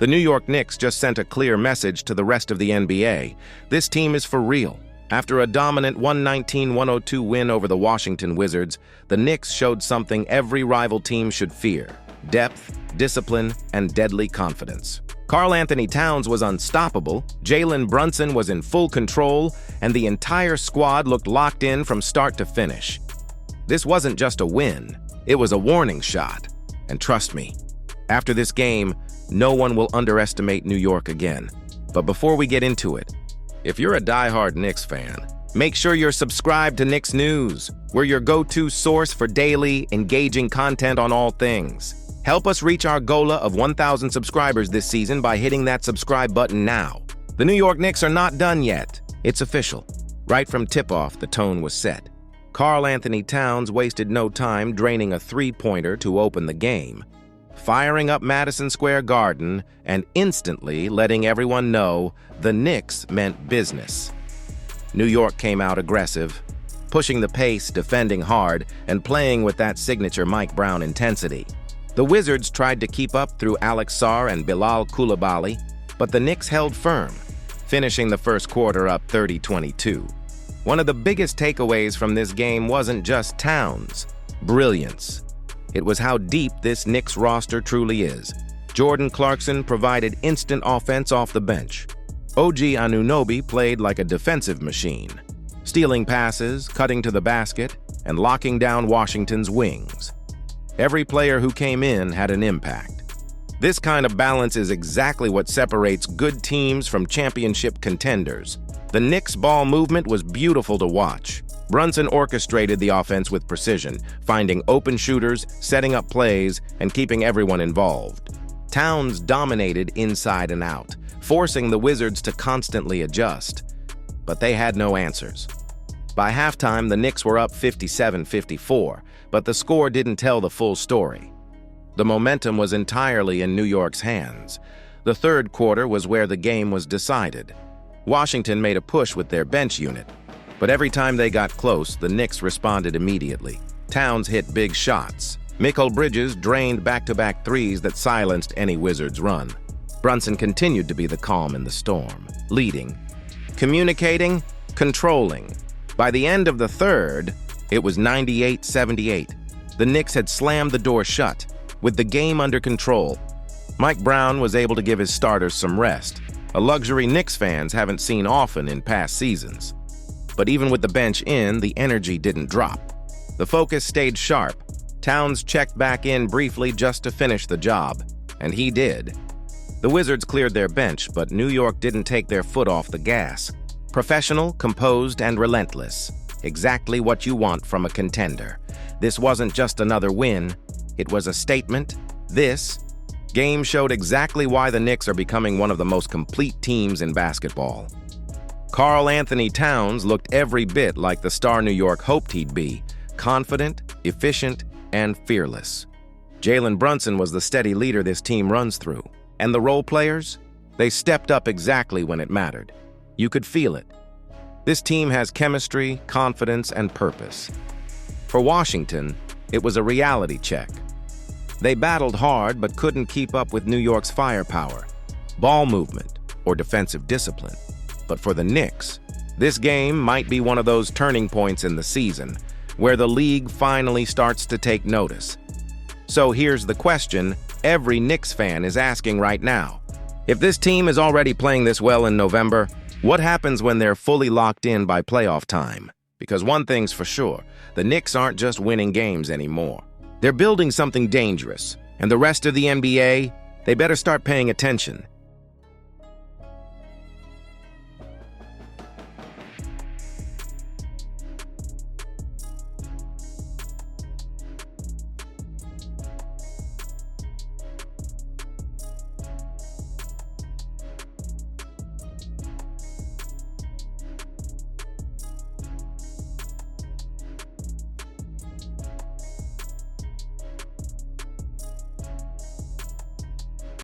The New York Knicks just sent a clear message to the rest of the NBA. This team is for real. After a dominant 119-102 win over the Washington Wizards, the Knicks showed something every rival team should fear: depth, discipline, and deadly confidence. Karl-Anthony Towns was unstoppable, Jalen Brunson was in full control, and the entire squad looked locked in from start to finish. This wasn't just a win, it was a warning shot. And trust me, after this game, no one will underestimate New York again. But before we get into it, if you're a die-hard Knicks fan, make sure you're subscribed to Knicks News. We're your go-to source for daily, engaging content on all things. Help us reach our goal of 1,000 subscribers this season by hitting that subscribe button now. The New York Knicks are not done yet. It's official. Right from tip-off, the tone was set. Karl-Anthony Towns wasted no time draining a three-pointer to open the game, firing up Madison Square Garden and instantly letting everyone know the Knicks meant business. New York came out aggressive, pushing the pace, defending hard, and playing with that signature Mike Brown intensity. The Wizards tried to keep up through Alex Sarr and Bilal Coulibaly, but the Knicks held firm, finishing the first quarter up 30-22. One of the biggest takeaways from this game wasn't just Towns' brilliance. It was how deep this Knicks roster truly is. Jordan Clarkson provided instant offense off the bench. OG Anunoby played like a defensive machine, stealing passes, cutting to the basket, and locking down Washington's wings. Every player who came in had an impact. This kind of balance is exactly what separates good teams from championship contenders. The Knicks' ball movement was beautiful to watch. Brunson orchestrated the offense with precision, finding open shooters, setting up plays, and keeping everyone involved. Towns dominated inside and out, forcing the Wizards to constantly adjust. But they had no answers. By halftime, the Knicks were up 57-54, but the score didn't tell the full story. The momentum was entirely in New York's hands. The third quarter was where the game was decided. Washington made a push with their bench unit, but every time they got close, the Knicks responded immediately. Towns hit big shots. Mikal Bridges drained back-to-back threes that silenced any Wizards run. Brunson continued to be the calm in the storm, leading, communicating, controlling. By the end of the third, it was 98-78. The Knicks had slammed the door shut, with the game under control. Mike Brown was able to give his starters some rest, a luxury Knicks fans haven't seen often in past seasons. But even with the bench in, the energy didn't drop. The focus stayed sharp. Towns checked back in briefly just to finish the job, and he did. The Wizards cleared their bench, but New York didn't take their foot off the gas. Professional, composed, and relentless. Exactly what you want from a contender. This wasn't just another win, it was a statement. This game showed exactly why the Knicks are becoming one of the most complete teams in basketball. Karl-Anthony Towns looked every bit like the star New York hoped he'd be: confident, efficient, and fearless. Jalen Brunson was the steady leader this team runs through. And the role players? They stepped up exactly when it mattered. You could feel it. This team has chemistry, confidence, and purpose. For Washington, it was a reality check. They battled hard but couldn't keep up with New York's firepower, ball movement, or defensive discipline. But for the Knicks, this game might be one of those turning points in the season where the league finally starts to take notice. So here's the question every Knicks fan is asking right now. If this team is already playing this well in November, what happens when they're fully locked in by playoff time? Because one thing's for sure, the Knicks aren't just winning games anymore. They're building something dangerous, and the rest of the NBA, they better start paying attention.